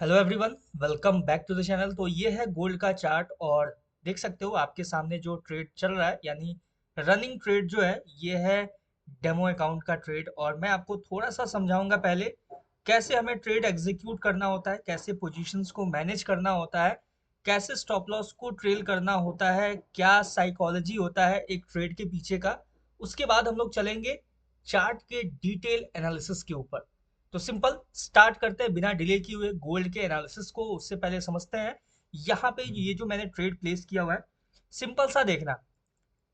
Hello everyone, welcome back to the channel. तो ये है गोल्ड का चार्ट और देख सकते हो आपके सामने जो ट्रेड चल रहा है यानी रनिंग ट्रेड जो है ये है डेमो अकाउंट का ट्रेड। और मैं आपको थोड़ा सा समझाऊंगा पहले कैसे हमें ट्रेड एग्जीक्यूट करना होता है, कैसे पोजीशंस को मैनेज करना होता है, कैसे स्टॉप लॉस को ट्रेल करना होता है, क्या साइकोलॉजी होता है एक ट्रेड के पीछे का। उसके बाद हम लोग चलेंगे चार्ट के डिटेल एनालिसिस के ऊपर। तो सिंपल स्टार्ट करते हैं बिना डिले किए हुए गोल्ड के एनालिसिस को। उससे पहले समझते हैं यहाँ पे ये जो मैंने ट्रेड प्लेस किया हुआ है, सिंपल सा देखना।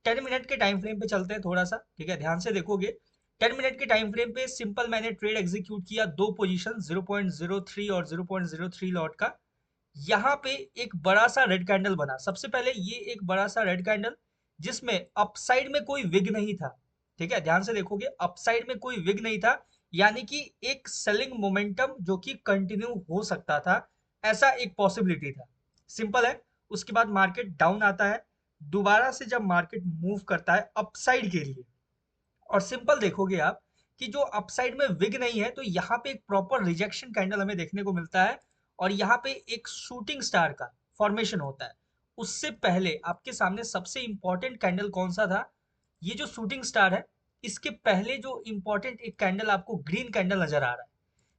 10 मिनट के टाइम फ्रेम पे चलते हैं थोड़ा सा, ठीक है, ध्यान से देखोगे। 10 मिनट के टाइम फ्रेम पे सिंपल मैंने ट्रेड एग्जीक्यूट किया, दो पोजीशन 0.03 और 0.03 लॉट का। यहाँ पे एक बड़ा सा रेड कैंडल बना। सबसे पहले ये एक बड़ा सा रेड कैंडल जिसमें अपसाइड में कोई विग नहीं था, ठीक है, ध्यान से देखोगे अपसाइड में कोई विग नहीं था, यानी कि एक सेलिंग मोमेंटम जो कि कंटिन्यू हो सकता था, ऐसा एक पॉसिबिलिटी था। सिंपल है। उसके बाद मार्केट डाउन आता है, दोबारा से जब मार्केट मूव करता है अपसाइड के लिए, और सिंपल देखोगे आप कि जो अपसाइड में विग नहीं है तो यहाँ पे एक प्रॉपर रिजेक्शन कैंडल हमें देखने को मिलता है और यहाँ पे एक शूटिंग स्टार का फॉर्मेशन होता है। उससे पहले आपके सामने सबसे इंपॉर्टेंट कैंडल कौन सा था? ये जो शूटिंग स्टार है, इसके पहले जो इंपॉर्टेंट एक कैंडल आपको ग्रीन कैंडल नजर आ रहा है।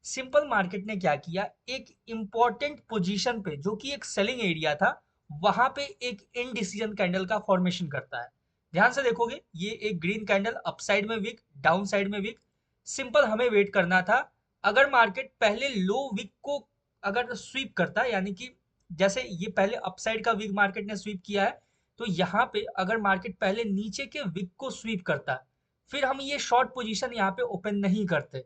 सिंपल मार्केट ने क्या किया, एक इंपॉर्टेंट पोजीशन पे जो कि एक सेलिंग एरिया था, वहां पे एक इनडिसीजन कैंडल का फॉर्मेशन करता है। ध्यान से देखोगे ये एक ग्रीन कैंडल, अपसाइड में विक, डाउन साइड में विक। सिंपल हमें वेट करना था। अगर मार्केट पहले लो विक को अगर स्वीप करता, यानी कि जैसे ये पहले अपसाइड का विक मार्केट ने स्वीप किया है, तो यहाँ पे अगर मार्केट पहले नीचे के विक को स्वीप करता, फिर हम ये शॉर्ट पोजीशन यहाँ पे ओपन नहीं करते।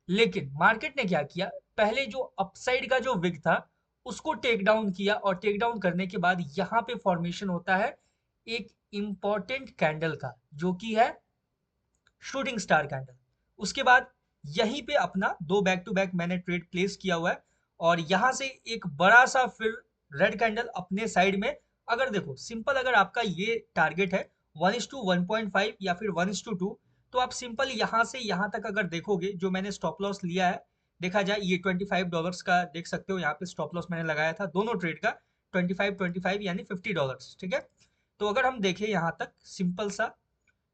लेकिन मार्केट ने क्या किया, पहले जो अपसाइड का जो विग था उसको टेक डाउन किया, और टेक डाउन करने के बाद यहाँ पे फॉर्मेशन होता है एक इंपॉर्टेंट कैंडल का जो कि है शूटिंग स्टार कैंडल। उसके बाद यहीं पे अपना दो बैक टू बैक मैंने ट्रेड प्लेस किया हुआ है, और यहां से एक बड़ा सा फिर रेड कैंडल अपने साइड में। अगर देखो सिंपल, अगर आपका ये टारगेट है 1:1.5 या फिर 1:2, तो आप सिंपल यहाँ से यहाँ तक अगर देखोगे जो मैंने स्टॉप लॉस लिया है, देखा जाए ये $25 का देख सकते हो, यहाँ पे स्टॉप लॉस मैंने लगाया था दोनों ट्रेड का 25 यानी $50, ठीक है। तो अगर हम देखें यहाँ तक सिंपल सा,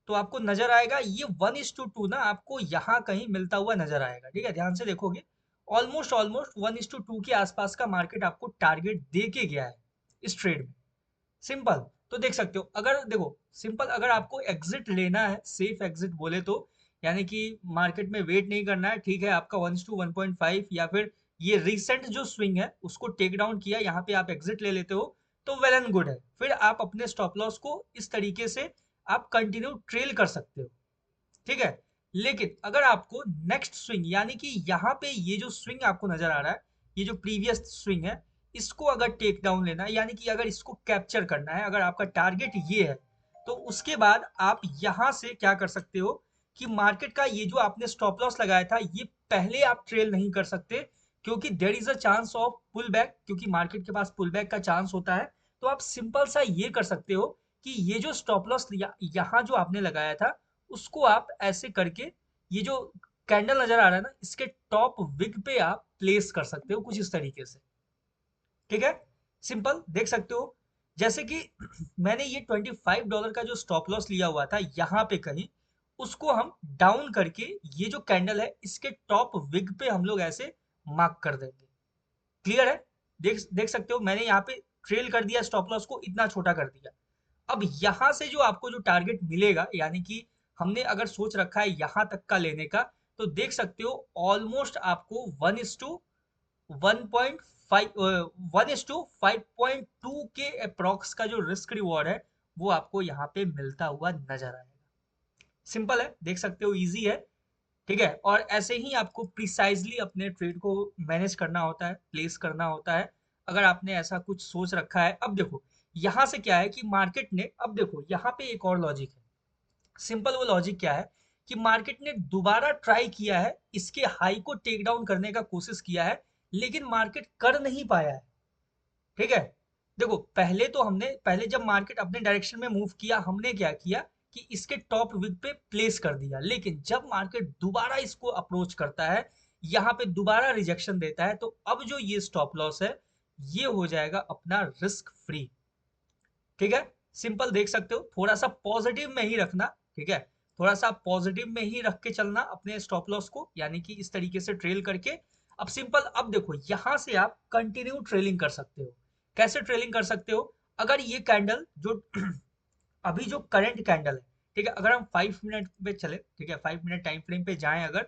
तो आपको नजर आएगा ये 1:2 ना आपको यहाँ कहीं मिलता हुआ नजर आएगा, ठीक है, ध्यान से देखोगे। ऑलमोस्ट ऑलमोस्ट 1:2 के आसपास का मार्केट आपको टारगेट दे के गया है इस ट्रेड में। सिंपल। तो देख सकते हो, अगर देखो सिंपल, अगर आपको एग्जिट लेना है, सेफ एग्जिट बोले तो, यानी कि मार्केट में वेट नहीं करना है, ठीक है, आपका 1:1.5 या फिर ये रिसेंट जो स्विंग है उसको टेक डाउन किया, यहाँ पे आप एग्जिट ले लेते हो तो वेल एंड गुड है। फिर आप अपने स्टॉप लॉस को इस तरीके से आप कंटिन्यू ट्रेल कर सकते हो, ठीक है। लेकिन अगर आपको नेक्स्ट स्विंग, यानी कि यहाँ पे ये जो स्विंग आपको नजर आ रहा है, ये जो प्रीवियस स्विंग है, इसको अगर टेक डाउन लेना है, यानी कि अगर इसको कैप्चर करना है, अगर आपका टारगेट ये है, तो उसके बाद आप यहाँ से क्या कर सकते हो कि मार्केट का ये जो आपने स्टॉप लॉस लगाया था ये पहले आप ट्रेल नहीं कर सकते, क्योंकि there is a chance of pull back, क्योंकि मार्केट के पास पुल बैक का चांस होता है। तो आप सिंपल सा ये कर सकते हो कि ये जो स्टॉप लॉस यहाँ जो आपने लगाया था, उसको आप ऐसे करके, ये जो कैंडल नजर आ रहा है ना, इसके टॉप विग पे आप प्लेस कर सकते हो कुछ इस तरीके से, ठीक है। सिंपल देख सकते हो, जैसे कि मैंने ये $25 का जो स्टॉप लॉस लिया हुआ था यहाँ पे कहीं, उसको हम डाउन करके ये जो कैंडल है इसके टॉप विग पे हम लोग ऐसे मार्क कर देंगे। क्लियर है? देख देख सकते हो मैंने यहाँ पे ट्रेल कर दिया, स्टॉप लॉस को इतना छोटा कर दिया। अब यहाँ से जो आपको जो टारगेट मिलेगा, यानी कि हमने अगर सोच रखा है यहाँ तक का लेने का, तो देख सकते हो ऑलमोस्ट आपको 1:5 के अप्रॉक्स का जो रिस्क रिवॉर्ड है वो आपको यहाँ पे मिलता हुआ नजर आएगा। सिंपल है, देख सकते हो, इजी है, ठीक है। और ऐसे ही आपको प्रिसाइजली अपने ट्रेड को मैनेज करना होता है, प्लेस करना होता है, अगर आपने ऐसा कुछ सोच रखा है। अब देखो यहाँ से क्या है कि मार्केट ने, अब देखो यहाँ पे एक और लॉजिक है। सिंपल वो लॉजिक क्या है कि मार्केट ने दोबारा ट्राई किया है, इसके हाई को टेक डाउन करने का कोशिश किया है, लेकिन मार्केट कर नहीं पाया है, ठीक है। देखो पहले तो हमने, पहले जब मार्केट अपने डायरेक्शन में मूव किया, हमने क्या किया कि इसके टॉप विक पे प्लेस कर दिया, लेकिन जब मार्केट दोबारा इसको अप्रोच करता है, यहाँ पे दोबारा रिजेक्शन देता है, तो अब जो ये स्टॉप लॉस है ये हो जाएगा अपना रिस्क फ्री। ठीक है, सिंपल, देख सकते हो, थोड़ा सा पॉजिटिव में ही रखना। ठीक है, थोड़ा सा पॉजिटिव में ही रख के चलना अपने स्टॉप लॉस को, यानी कि इस तरीके से ट्रेल करके। अब सिंपल, अब देखो यहां से आप कंटिन्यू ट्रेलिंग कर सकते हो। कैसे ट्रेलिंग कर सकते हो? अगर ये कैंडल जो अभी जो करंट कैंडल है, ठीक है, अगर हम 5 मिनट पे चले, ठीक है, 5 मिनट टाइम फ्रेम पे जाएं अगर,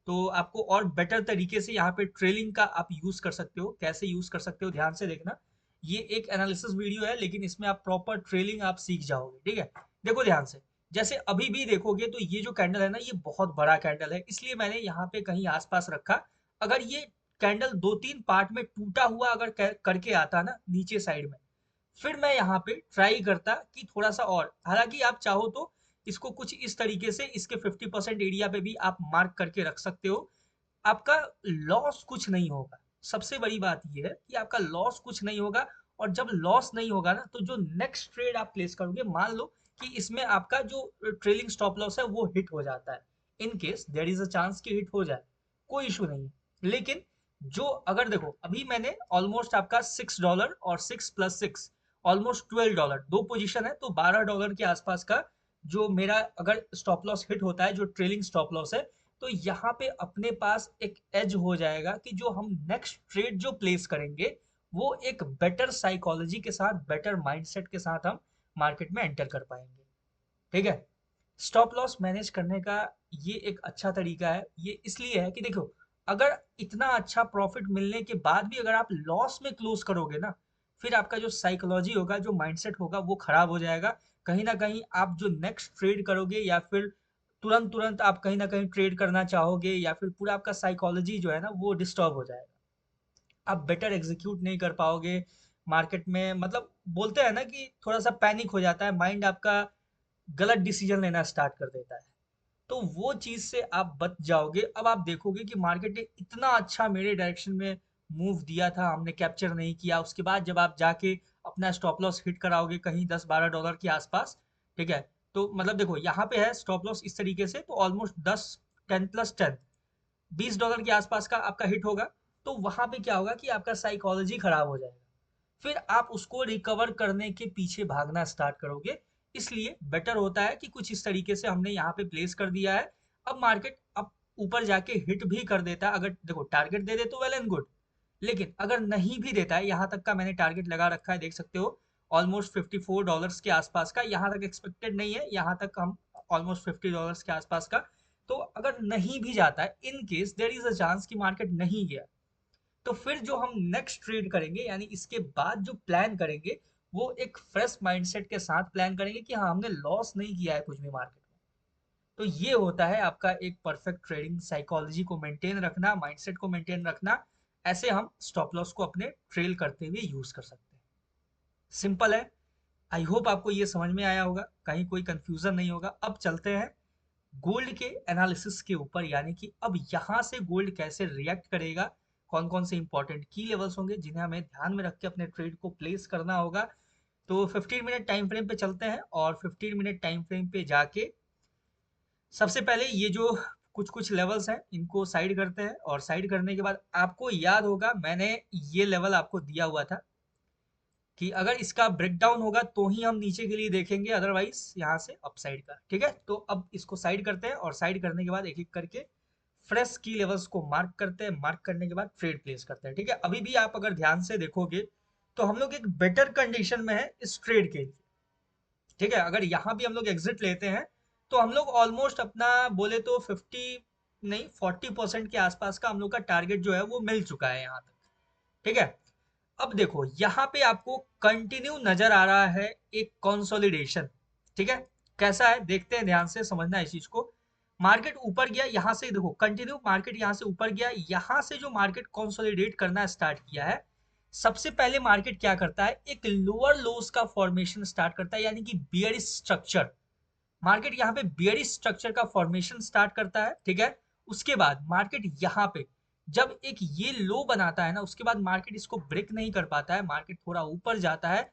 तो आपको और बेटर तरीके से यहाँ पे ट्रेलिंग का आप यूज कर सकते हो। कैसे यूज कर सकते हो ध्यान से देखना, ये एक एनालिसिस वीडियो है लेकिन इसमें आप प्रॉपर ट्रेलिंग आप सीख जाओगे। ठीक है, देखो ध्यान से, जैसे अभी भी देखोगे तो ये जो कैंडल है ना, ये बहुत बड़ा कैंडल है, इसलिए मैंने यहाँ पे कहीं आसपास रखा। अगर ये कैंडल 2-3 पार्ट में टूटा हुआ अगर करके आता ना नीचे साइड में, फिर मैं यहाँ पे ट्राई करता कि थोड़ा सा और, हालांकि आप चाहो तो इसको कुछ इस तरीके से इसके 50% एरिया पे भी आप मार्क करके रख सकते हो। आपका लॉस कुछ नहीं होगा। सबसे बड़ी बात यह है कि आपका लॉस कुछ नहीं होगा। और जब लॉस नहीं होगा ना, तो जो नेक्स्ट ट्रेड आप प्लेस करोगे, मान लो कि इसमें आपका जो ट्रेलिंग स्टॉप लॉस है वो हिट हो जाता है, in case there is a chance कि हिट हो जाए, कोई इशू नहीं है। लेकिन जो, अगर देखो अभी मैंने ऑलमोस्ट आपका $6 और 6 + 6 ऑलमोस्ट $12, दो पोजीशन है तो $12 के आसपास का जो मेरा अगर स्टॉप लॉस हिट होता है, जो ट्रेलिंग स्टॉप लॉस है, तो यहाँ पे अपने पास एक एज हो जाएगा कि जो हम नेक्स्ट ट्रेड जो प्लेस करेंगे वो एक बेटर साइकोलॉजी के साथ, बेटर माइंडसेट के साथ हम मार्केट में एंटर कर पाएंगे। ठीक है, स्टॉप लॉस मैनेज करने का ये एक अच्छा तरीका है। ये इसलिए है कि देखो, अगर इतना अच्छा प्रॉफिट मिलने के बाद भी अगर आप लॉस में क्लोज करोगे ना, फिर आपका जो साइकोलॉजी होगा, जो माइंडसेट होगा, वो खराब हो जाएगा। कहीं ना कहीं आप जो नेक्स्ट ट्रेड करोगे या फिर तुरंत तुरंत आप कहीं ना कहीं ट्रेड करना चाहोगे, या फिर पूरा आपका साइकोलॉजी जो है ना वो डिस्टर्ब हो जाएगा। आप बेटर एग्जीक्यूट नहीं कर पाओगे मार्केट में, मतलब बोलते हैं ना कि थोड़ा सा पैनिक हो जाता है माइंड आपका, गलत डिसीजन लेना स्टार्ट कर देता है। तो वो चीज से आप बच जाओगे। अब आप देखोगे कि मार्केट ने इतना अच्छा मेरे डायरेक्शन में मूव दिया था, हमने कैप्चर नहीं किया, उसके बाद जब आप जाके अपना स्टॉप लॉस हिट कराओगे कहीं $10-12 के आसपास, ठीक है, तो मतलब देखो यहाँ पे है स्टॉप लॉस इस तरीके से, तो ऑलमोस्ट 10 + 10 $20 के आसपास का आपका हिट होगा। तो वहां पे क्या होगा कि आपका साइकोलॉजी खराब हो जाएगा, फिर आप उसको रिकवर करने के पीछे भागना स्टार्ट करोगे। इसलिए बेटर होता है कि कुछ इस तरीके से हमने यहाँ पे प्लेस कर दिया है। अब मार्केट अब ऊपर जाके हिट भी कर देता है, अगर देखो टारगेट दे दे तो वेल एंड गुड, लेकिन अगर नहीं भी देता है, यहाँ तक का मैंने टारगेट लगा रखा है, देख सकते हो, ऑलमोस्ट $54 के आसपास का, यहाँ तक एक्सपेक्टेड नहीं है, यहाँ तक हम ऑलमोस्ट $50 के आसपास का। तो अगर नहीं भी जाता है, in case there is a chance कि मार्केट नहीं गया, तो फिर जो हम नेक्स्ट ट्रेड करेंगे, यानी इसके बाद जो प्लान करेंगे, वो एक फ्रेश माइंडसेट के साथ प्लान करेंगे कि हाँ हमने लॉस नहीं किया है कुछ भी मार्केट में। तो ये होता है आपका एक परफेक्ट ट्रेडिंग साइकोलॉजी को मेंटेन रखना, माइंडसेट को मेंटेन रखना। ऐसे हम स्टॉप लॉस को अपने ट्रेल करते हुए यूज कर सकते हैं। सिंपल है। आई होप आपको ये समझ में आया होगा, कहीं कोई कंफ्यूजन नहीं होगा। अब चलते हैं गोल्ड के एनालिसिस के ऊपर, यानी कि अब यहाँ से गोल्ड कैसे रिएक्ट करेगा, कौन कौन से इंपॉर्टेंट की लेवल्स होंगे जिन्हें हमें ध्यान में रख के अपने ट्रेड को प्लेस करना होगा। तो 15 मिनट टाइम फ्रेम पे चलते हैं, और 15 मिनट टाइम फ्रेम पे जाके सबसे पहले ये जो कुछ कुछ लेवल्स हैं इनको साइड करते हैं, और साइड करने के बाद आपको याद होगा मैंने ये लेवल आपको दिया हुआ था कि अगर इसका ब्रेकडाउन होगा तो ही हम नीचे के लिए देखेंगे, अदरवाइज यहाँ से अपसाइड का। ठीक है, तो अब इसको साइड करते हैं, और साइड करने के बाद एक एक करके फ्रेश की लेवल्स को मार्क करते हैं, मार्क करने के बाद ट्रेड प्लेस करते हैं। ठीक है, अभी भी आप अगर ध्यान से देखोगे तो हम लोग एक बेटर कंडीशन में है इस ट्रेड के लिए। ठीक है, अगर यहाँ भी हम लोग एग्जिट लेते हैं तो हम लोग ऑलमोस्ट अपना बोले तो 50 नहीं 40% के आसपास का हम लोग का टारगेट जो है वो मिल चुका है यहाँ तक। ठीक है, अब देखो यहाँ पे आपको कंटिन्यू नजर आ रहा है एक कंसोलिडेशन। ठीक है, कैसा है देखते हैं, ध्यान से समझना इस चीज को। मार्केट ऊपर गया, यहाँ से देखो कंटिन्यू मार्केट यहाँ से ऊपर गया, यहाँ से जो मार्केट कंसोलिडेट करना स्टार्ट किया है, सबसे पहले मार्केट क्या करता है, एक लोअर लोस का फॉर्मेशन स्टार्ट करता है, यानी कि बियरिश स्ट्रक्चर। मार्केट यहाँ पे बियरिश स्ट्रक्चर का फॉर्मेशन स्टार्ट करता है। ठीक है, उसके बाद मार्केट यहाँ पे जब एक ये लो बनाता है ना, उसके बाद मार्केट इसको ब्रेक नहीं कर पाता है, मार्केट थोड़ा ऊपर जाता है,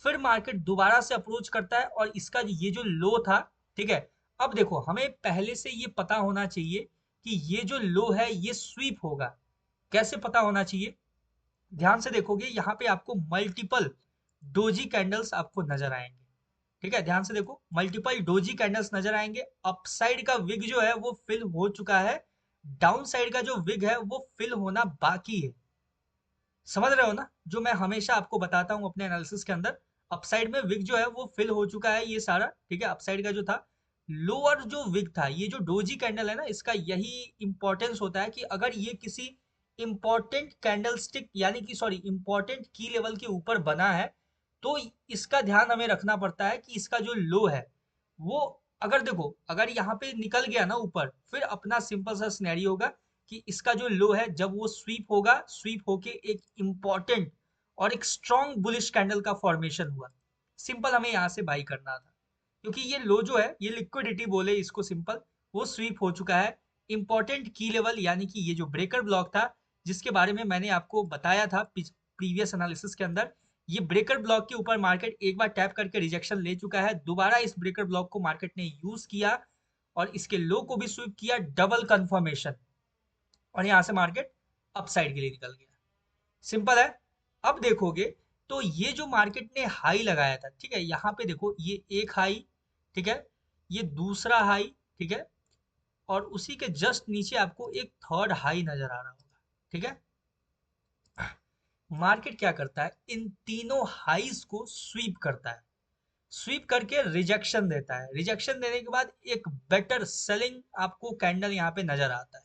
फिर मार्केट दोबारा से अप्रोच करता है, और इसका ये जो लो था, ठीक है, अब देखो हमें पहले से ये पता होना चाहिए कि ये जो लो है ये स्वीप होगा। कैसे पता होना चाहिए? ध्यान से देखोगे यहाँ पे आपको मल्टीपल डोजी कैंडल्स आपको नजर आएंगे। ठीक है, ध्यान से देखो, मल्टीपल डोजी कैंडल्स नजर आएंगे। अपसाइड का विग जो है वो फिल हो चुका है, डाउन साइड का जो विग है वो फिल होना बाकी है। समझ रहे हो ना, जो मैं हमेशा आपको बताता हूँ अपने एनालिसिस के अंदर। अपसाइड में विग जो है वो फिल हो चुका है ये सारा। ठीक है, अपसाइड का जो था, लोअर जो विग था, ये जो डोजी कैंडल है ना, इसका यही इंपॉर्टेंस होता है कि अगर ये किसी इंपॉर्टेंट कैंडल स्टिक यानी कि सॉरी इंपॉर्टेंट की लेवल के ऊपर बना है, तो इसका ध्यान हमें रखना पड़ता है कि इसका जो लो है वो, अगर देखो अगर यहाँ पे निकल गया ना ऊपर, फिर अपना सिंपल सा सिनेरियो होगा कि इसका जो लो है जब वो स्वीप होगा, स्वीप होके एक इंपॉर्टेंट और एक स्ट्रॉन्ग बुलिश कैंडल का फॉर्मेशन हुआ, सिंपल हमें यहाँ से बाई करना था। क्योंकि ये लो जो है, ये लिक्विडिटी बोले इसको सिंपल, वो स्वीप हो चुका है। इंपॉर्टेंट की लेवल यानी कि ये जो ब्रेकर ब्लॉक था, जिसके बारे में मैंने आपको बताया था प्रीवियस एनालिसिस के अंदर, ये ब्रेकर ब्लॉक के ऊपर मार्केट एक बार टैप करके रिजेक्शन ले चुका है। दोबारा इस ब्रेकर ब्लॉक को मार्केट ने यूज किया और इसके लो को भी स्वीप किया, डबल कंफर्मेशन, और यहाँ से मार्केट अपसाइड के लिए निकल गया। सिंपल है। अब देखोगे तो ये जो मार्केट ने हाई लगाया था, ठीक है, यहाँ पे देखो ये एक हाई, ठीक है, ये दूसरा हाई, ठीक है, और उसी के जस्ट नीचे आपको एक थर्ड हाई नजर आ रहा होगा। ठीक है, मार्केट क्या करता है, इन तीनों हाईज को स्वीप करता है, स्वीप करके रिजेक्शन देता है। रिजेक्शन देने के बाद एक बेटर सेलिंग आपको कैंडल यहाँ पे नजर आता है।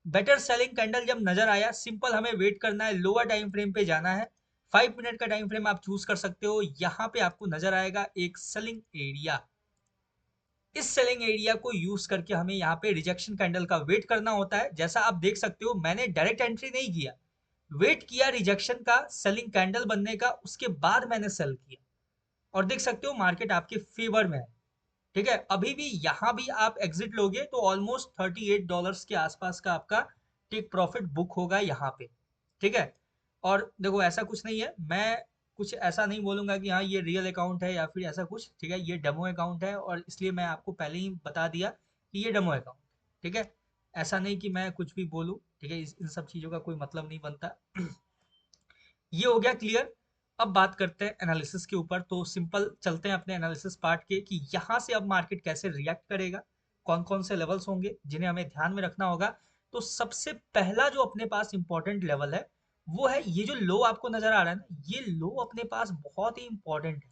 बेटर सेलिंग कैंडल जब नजर आया, सिंपल हमें वेट करना है, लोअर टाइम फ्रेम पे जाना है। 5 मिनट का टाइम फ्रेम आप चूज कर सकते हो। यहाँ पे आपको नजर आएगा एक सेलिंग एरिया। इस सेलिंग एरिया को यूज करके हमें यहाँ पे रिजेक्शन कैंडल का वेट करना होता है। जैसा आप देख सकते हो, मैंने डायरेक्ट एंट्री नहीं किया, वेट किया रिजेक्शन का, सेलिंग कैंडल बनने का, उसके बाद मैंने सेल किया। और देख सकते हो मार्केट आपके फेवर में है। ठीक है, अभी भी यहाँ भी आप एग्जिट लोगे तो ऑलमोस्ट $38 के आसपास का आपका टेक प्रॉफिट बुक होगा यहाँ पे। ठीक है, और देखो ऐसा कुछ नहीं है, मैं कुछ ऐसा नहीं बोलूंगा कि हाँ ये रियल अकाउंट है या फिर ऐसा कुछ। ठीक है, ये डेमो अकाउंट है और इसलिए मैं आपको पहले ही बता दिया कि ये डेमो अकाउंट। ठीक है, ऐसा नहीं कि मैं कुछ भी बोलूँ। ठीक है, इन सब चीज़ों का कोई मतलब नहीं बनता। ये हो गया क्लियर। अब बात करते हैं एनालिसिस के ऊपर। तो सिंपल चलते हैं अपने एनालिसिस पार्ट के कि यहाँ से अब मार्केट कैसे रिएक्ट करेगा, कौन कौन से लेवल्स होंगे जिन्हें हमें ध्यान में रखना होगा। तो सबसे पहला जो अपने पास इंपॉर्टेंट लेवल है वो है ये जो लो आपको नजर आ रहा है ना, ये लो अपने पास बहुत ही इंपॉर्टेंट है।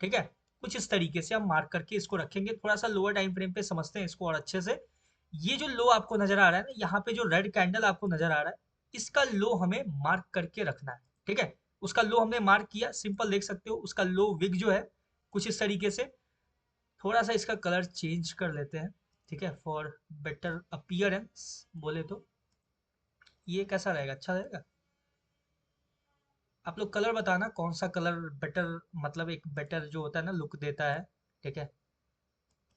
ठीक है, कुछ इस तरीके से हम मार्क करके इसको रखेंगे। थोड़ा सा लोअर टाइम फ्रेम पे समझते हैं इसको और अच्छे से। ये जो लो आपको नजर आ रहा है ना, यहाँ पे जो रेड कैंडल आपको नजर आ रहा है, इसका लो हमें मार्क करके रखना है। ठीक है, उसका लो हमने मार्क किया, सिंपल देख सकते हो उसका लो विग जो है कुछ इस तरीके से। थोड़ा सा इसका कलर चेंज कर लेते हैं, ठीक है, फॉर बेटर अपीयरेंस बोले तो। ये कैसा रहेगा, अच्छा रहेगा? आप लोग कलर बताना कौन सा कलर बेटर, मतलब एक बेटर जो होता है ना लुक देता है। ठीक है,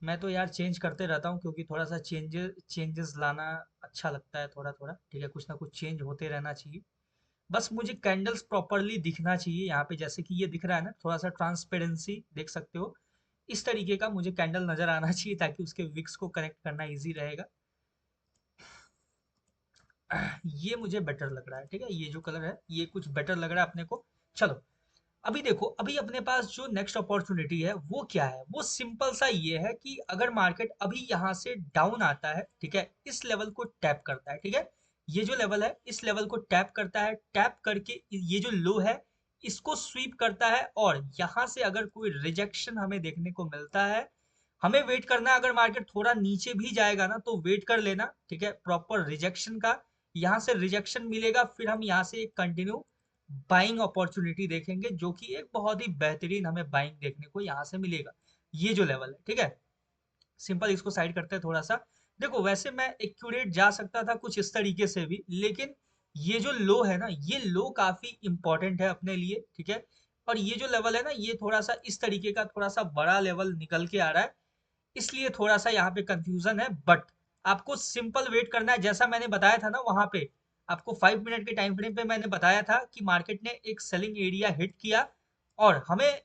मैं तो यार चेंज करते रहता हूँ क्योंकि थोड़ा सा चेंजेस लाना अच्छा लगता है थोड़ा थोड़ा। ठीक है, कुछ ना कुछ चेंज होते रहना चाहिए। बस मुझे कैंडल्स प्रॉपरली दिखना चाहिए यहाँ पे, जैसे कि ये दिख रहा है ना, थोड़ा सा ट्रांसपेरेंसी देख सकते हो, इस तरीके का मुझे कैंडल नजर आना चाहिए ताकि उसके विक्स को कनेक्ट करना इजी रहेगा। ये मुझे बेटर लग रहा है। ठीक है, ये जो कलर है ये कुछ बेटर लग रहा है अपने को। चलो, अभी देखो, अभी अपने पास जो नेक्स्ट अपॉर्चुनिटी है वो क्या है, वो सिंपल सा ये है कि अगर मार्केट अभी यहाँ से डाउन आता है, ठीक है, इस लेवल को टैप करता है, ठीक है, ये जो लेवल है इस लेवल को टैप करता है, टैप करके ये जो लो है इसको स्वीप करता है, और यहाँ से अगर कोई रिजेक्शन हमें देखने को मिलता है, हमें वेट करना है। अगर मार्केट थोड़ा नीचे भी जाएगा ना तो वेट कर लेना, ठीक है, प्रॉपर रिजेक्शन का। यहाँ से रिजेक्शन मिलेगा, फिर हम यहाँ से एक कंटिन्यू बाइंग अपॉर्चुनिटी देखेंगे, जो कि एक बहुत ही बेहतरीन हमें बाइंग देखने को यहाँ से मिलेगा। ये जो लेवल है, ठीक है, सिंपल इसको साइड करते हैं थोड़ा सा। देखो वैसे मैं एक्यूरेट जा सकता था कुछ इस तरीके से भी, लेकिन ये जो लो है ना, ये लो काफी इंपॉर्टेंट है अपने लिए। ठीक है, और ये जो लेवल है ना, ये थोड़ा सा इस तरीके का थोड़ा सा बड़ा लेवल निकल के आ रहा है, इसलिए थोड़ा सा यहाँ पे कंफ्यूजन है। बट आपको सिंपल वेट करना है, जैसा मैंने बताया था ना वहां पे, आपको 5 मिनट के टाइम फ्रेम पे मैंने बताया था कि मार्केट ने एक सेलिंग एरिया हिट किया और हमें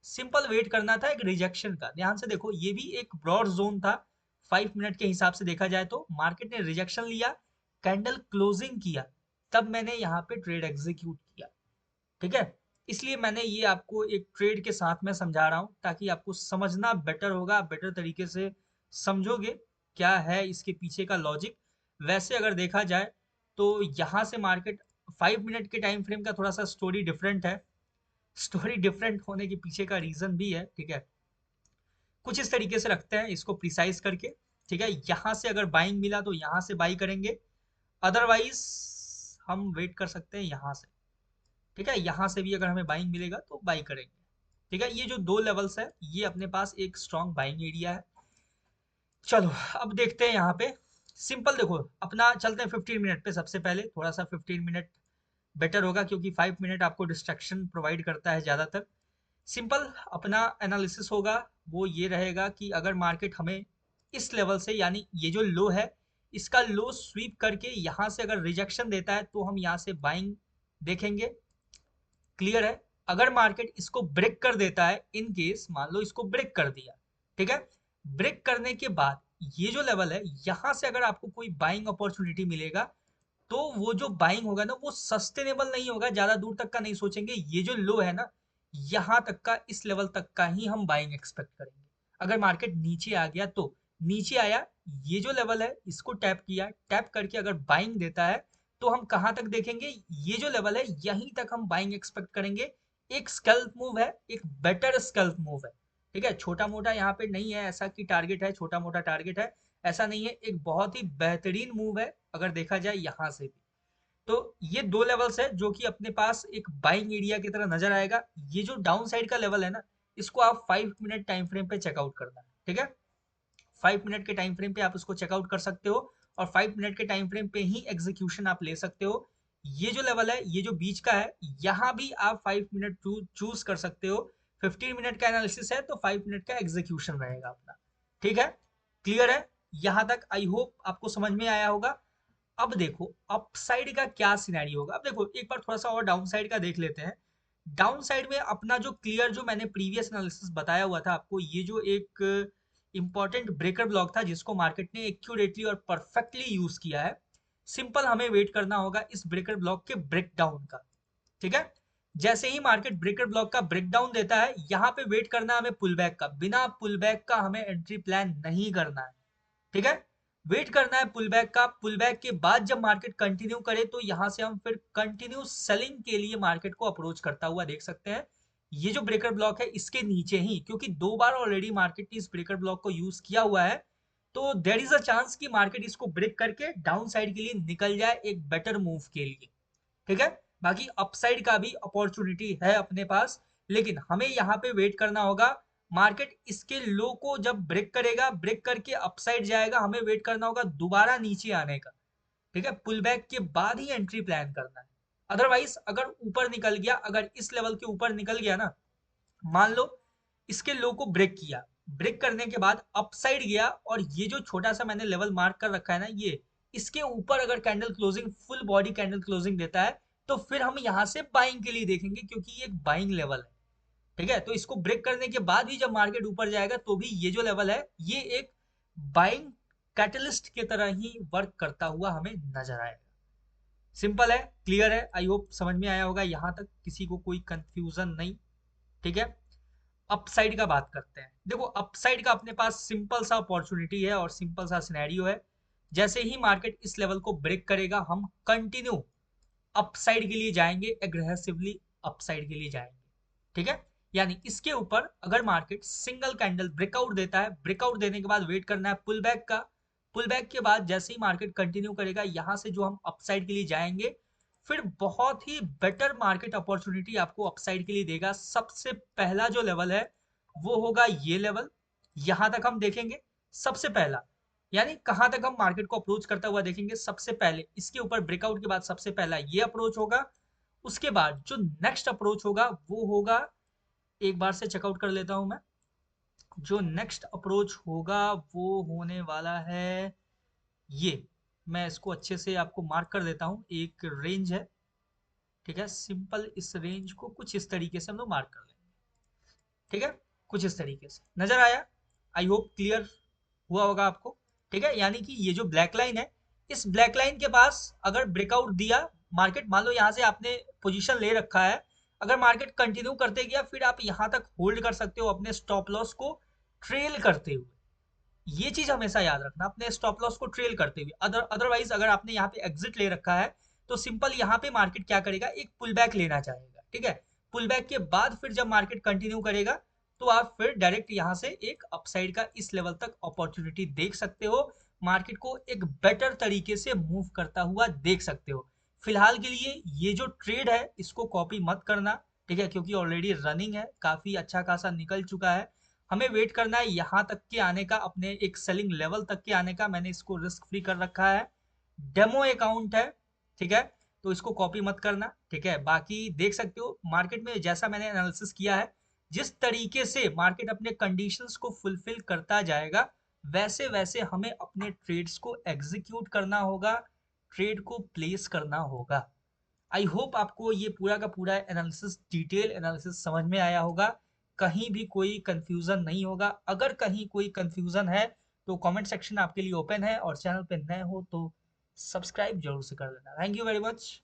सिंपल वेट करना था एक रिजेक्शन का। ध्यान से देखो, ये भी एक ब्रॉड जोन था, 5 मिनट के हिसाब से देखा जाए तो मार्केट ने रिजेक्शन लिया, कैंडल क्लोजिंग किया, तब मैंने यहाँ पे ट्रेड एग्जीक्यूट किया। ठीक है, इसलिए मैंने ये आपको एक ट्रेड के साथ में समझा रहा हूँ ताकि आपको समझना बेटर होगा, बेटर तरीके से समझोगे क्या है इसके पीछे का लॉजिक। वैसे अगर देखा जाए तो यहाँ से मार्केट 5 मिनट के टाइम फ्रेम का थोड़ा सा स्टोरी डिफरेंट है। स्टोरी डिफरेंट होने के पीछे का रीजन भी है। ठीक है, कुछ इस तरीके से रखते हैं इसको प्रिसाइज करके। ठीक है, यहाँ से अगर बाइंग मिला तो यहाँ से बाई करेंगे, अदरवाइज हम वेट कर सकते हैं यहाँ से। ठीक है, यहाँ से भी अगर हमें बाइंग मिलेगा तो बाई करेंगे। ठीक है, ये जो दो लेवल्स है ये अपने पास एक स्ट्रॉन्ग बाइंग एरिया है। चलो अब देखते हैं यहाँ पे। सिंपल देखो, अपना चलते हैं 15 मिनट पे। सबसे पहले थोड़ा सा 15 मिनट बेटर होगा क्योंकि 5 मिनट आपको डिस्ट्रैक्शन प्रोवाइड करता है ज़्यादातर। सिंपल अपना एनालिसिस होगा वो ये रहेगा कि अगर मार्केट हमें इस लेवल से, यानी ये जो लो है इसका लो स्वीप करके यहाँ से अगर रिजेक्शन देता है तो हम यहाँ से बाइंग देखेंगे। क्लियर है, अगर मार्केट इसको ब्रेक कर देता है, इन केस मान लो इसको ब्रेक कर दिया, ठीक है, ब्रेक करने के बाद ये जो लेवल है यहाँ से अगर आपको कोई बाइंग अपॉर्चुनिटी मिलेगा तो वो जो बाइंग होगा ना वो सस्टेनेबल नहीं होगा, ज्यादा दूर तक का नहीं सोचेंगे। ये जो लो है ना यहाँ तक का, इस लेवल तक का ही हम बाइंग एक्सपेक्ट करेंगे। अगर मार्केट नीचे आ गया तो नीचे आया, ये जो लेवल है इसको टैप किया, टैप करके अगर बाइंग देता है तो हम कहां तक देखेंगे, ये जो लेवल है यहीं तक हम बाइंग एक्सपेक्ट करेंगे। एक स्कैल्प मूव है, एक बेटर स्कैल्प मूव है। ठीक है, छोटा मोटा यहाँ पे नहीं है ऐसा कि टारगेट है, छोटा मोटा टारगेट है ऐसा नहीं है, एक बहुत ही बेहतरीन मूव है अगर देखा जाए यहाँ से भी। तो ये दो लेवल्स है जो कि अपने पास एक बाइंग एरिया की तरह नजर आएगा। ये जो डाउन साइड का लेवल है ना इसको आप 5 मिनट टाइम फ्रेम पे चेकआउट करना है। ठीक है, 5 मिनट के टाइम फ्रेम पे आप उसको चेकआउट कर सकते हो और 5 मिनट के टाइम फ्रेम पे ही एग्जीक्यूशन आप ले सकते हो। ये जो लेवल है ये जो बीच का है यहाँ भी आप 5 मिनट चूज कर सकते हो। 15 मिनट का एनालिसिस है तो 5 मिनट का एग्जीक्यूशन रहेगा अपना। ठीक है, क्लियर है, यहाँ तक आई होप आपको समझ में आया होगा। अब देखो अपसाइड का क्या सिनेरियो होगा। अब देखो एक बार थोड़ा सा और डाउन साइड का देख लेते हैं। डाउन साइड में अपना जो क्लियर, जो मैंने प्रीवियस एनालिसिस बताया हुआ था आपको, ये जो एक इंपॉर्टेंट ब्रेकर ब्लॉक था जिसको मार्केट ने एक्यूरेटली और परफेक्टली यूज किया है। सिंपल हमें वेट करना होगा इस ब्रेकर ब्लॉक के ब्रेकडाउन का। ठीक है, जैसे ही मार्केट ब्रेकर ब्लॉक का ब्रेकडाउन देता है यहाँ पे वेट करना है हमें पुल बैक का। बिना पुल बैक का हमें एंट्री प्लान नहीं करना है। ठीक है, वेट करना है पुल बैक का। पुल बैक के बाद जब मार्केट कंटिन्यू करे तो यहां से हम फिर कंटिन्यू सेलिंग के लिए मार्केट को अप्रोच करता हुआ देख सकते हैं। ये जो ब्रेकर ब्लॉक है इसके नीचे ही, क्योंकि दो बार ऑलरेडी मार्केट ने इस ब्रेकर ब्लॉक को यूज किया हुआ है, तो देर इज अ चांस कि मार्केट इसको ब्रेक करके डाउन साइड के लिए निकल जाए एक बेटर मूव के लिए। ठीक है, बाकी अपसाइड का भी अपॉर्चुनिटी है अपने पास, लेकिन हमें यहाँ पे वेट करना होगा। मार्केट इसके लो को जब ब्रेक करेगा, ब्रेक करके अपसाइड जाएगा, हमें वेट करना होगा दोबारा नीचे आने का। ठीक है, पुल बैक के बाद ही एंट्री प्लान करना है। अदरवाइज अगर ऊपर निकल गया, अगर इस लेवल के ऊपर निकल गया ना, मान लो इसके लो को ब्रेक किया, ब्रेक करने के बाद अपसाइड गया और ये जो छोटा सा मैंने लेवल मार्क कर रखा है ना, ये इसके ऊपर अगर candle closing, full body candle closing देता है तो फिर हम यहाँ से बाइंग के लिए देखेंगे क्योंकि ये एक बाइंग लेवल है। ठीक है, तो इसको ब्रेक करने के बाद भी जब मार्केट ऊपर जाएगा तो भी ये जो लेवल है ये एक बाइंग कैटलिस्ट की तरह ही वर्क करता हुआ हमें नजर आएगा। सिंपल है, क्लियर है, आई होप समझ में आया होगा यहाँ तक, किसी को कोई कंफ्यूजन नहीं। ठीक है, अपसाइड का बात करते हैं। देखो अपसाइड का अपने पास सिंपल सा अपॉर्चुनिटी है और सिंपल सा सिनेरियो है। जैसे ही मार्केट इस लेवल को ब्रेक करेगा हम कंटिन्यू अपसाइड के लिए जाएंगे, एग्रेसिवली अपसाइड के लिए जाएंगे। ठीक है, यानी इसके ऊपर अगर मार्केट सिंगल कैंडल ब्रेकआउट देता है, ब्रेकआउट देने के बाद वेट करना है पुल बैक का। पुल बैक के बाद जैसे ही मार्केट कंटिन्यू करेगा यहाँ से जो हम अपसाइड के लिए जाएंगे, फिर बहुत ही बेटर मार्केट अपॉर्चुनिटी आपको अपसाइड के लिए देगा। सबसे पहला जो लेवल है वो होगा ये लेवल, यहां तक हम देखेंगे सबसे पहला। यानी कहां तक हम मार्केट को अप्रोच करता हुआ देखेंगे, सबसे पहले इसके ऊपर ब्रेकआउट के बाद सबसे पहला ये अप्रोच होगा। उसके बाद जो नेक्स्ट अप्रोच होगा वो होगा, एक बार से चेकआउट कर लेता हूं मैं, जो नेक्स्ट अप्रोच होगा वो होने वाला है ये। मैं इसको अच्छे से आपको मार्क कर देता हूँ, एक रेंज है। ठीक है, सिंपल इस रेंज को कुछ इस तरीके से हम लोग मार्क कर लेंगे। ठीक है, कुछ इस तरीके से नजर आया, आई होप क्लियर हुआ होगा आपको, ठीक है। यानी कि ये जो ब्लैक लाइन है, इस ब्लैक लाइन के पास अगर ब्रेकआउट दिया मार्केट, मान लो यहाँ से आपने पोजीशन ले रखा है, अगर मार्केट कंटिन्यू करते गया फिर आप यहाँ तक होल्ड कर सकते हो अपने स्टॉप लॉस को ट्रेल करते हुए। ये चीज हमेशा याद रखना, अपने स्टॉप लॉस को ट्रेल करते हुए। अदरवाइज अगर आपने यहाँ पे एग्जिट ले रखा है तो सिंपल यहाँ पे मार्केट क्या करेगा, एक पुल बैक लेना चाहेगा, ठीक है। पुल बैक के बाद फिर जब मार्केट कंटिन्यू करेगा तो आप फिर डायरेक्ट यहाँ से एक अपसाइड का इस लेवल तक अपॉर्चुनिटी देख सकते हो, मार्केट को एक बेटर तरीके से मूव करता हुआ देख सकते हो। फिलहाल के लिए ये जो ट्रेड है इसको कॉपी मत करना, ठीक है, क्योंकि ऑलरेडी रनिंग है, काफी अच्छा खासा निकल चुका है। हमें वेट करना है यहाँ तक के आने का, अपने एक सेलिंग लेवल तक के आने का। मैंने इसको रिस्क फ्री कर रखा है, डेमो अकाउंट है, ठीक है, तो इसको कॉपी मत करना, ठीक है। बाकी देख सकते हो मार्केट में जैसा मैंने एनालिसिस किया है, जिस तरीके से मार्केट अपने कंडीशंस को फुलफिल करता जाएगा वैसे वैसे हमें अपने ट्रेड्स को एग्जीक्यूट करना होगा, ट्रेड को प्लेस करना होगा। आई होप आपको ये पूरा का पूरा एनालिसिस, डिटेल एनालिसिस समझ में आया होगा, कहीं भी कोई कंफ्यूजन नहीं होगा। अगर कहीं कोई कंफ्यूजन है तो कमेंट सेक्शन आपके लिए ओपन है, और चैनल पे नए हो तो सब्सक्राइब जरूर से कर देना। Thank you very much.